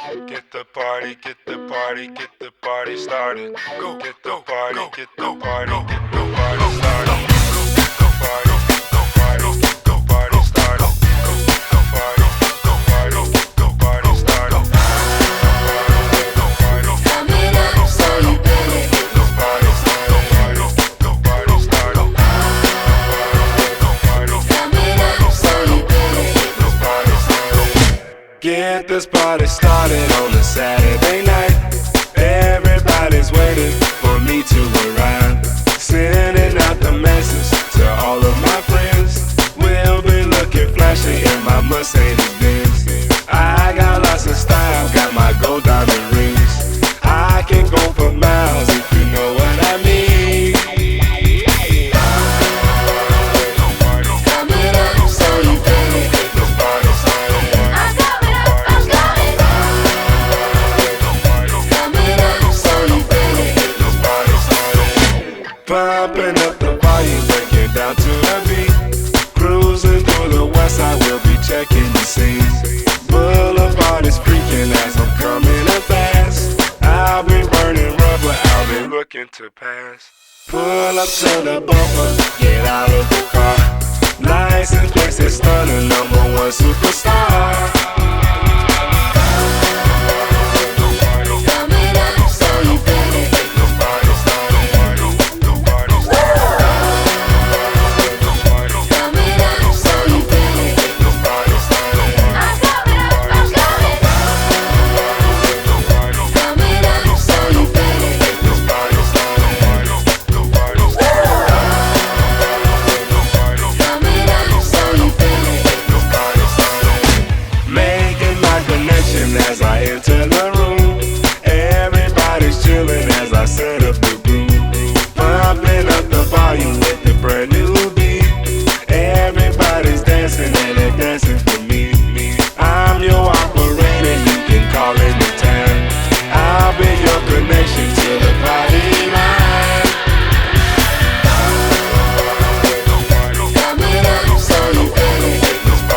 Get the party started. Go, get the party, get the party, get the party started. Get the party, get the party, get the party started. Go, get the party, get the party, get the party started. Get the party, Coming up, so you better get the party started. Get the party started. Get the party, coming up, so you better get the party started. Get this party started on a Saturday night. Everybody's waiting for me to arrive. Sending out the message to all of my friends. We'll be looking flashy in my Mercedes Benz. I got lots of style, got my gold diamond rings. I can go for miles if you know what I mean. coming up, so you better Get the party started. I'm coming up, I'm coming. Coming up, so you better Get the party started. Pumping up the volume, breaking down to the beat. Cruising through the west side, we'll be checking the scene. Boulevard is freaking as I'm coming up fast. I'll be burning rubber, I'll be looking to pass. Pull up to the bumper, get out of the car. License plates is stunning, #1 superstar. coming up, so you better Get the party started. Get the party started. Get the party started. coming up, so you better Get the party started. I'm coming up, I'm coming. Get the party started. Coming up, so you better Get the party started. Get the party started. Get the party started. coming up, so you better Get the party started. Making my connection as I enter the room.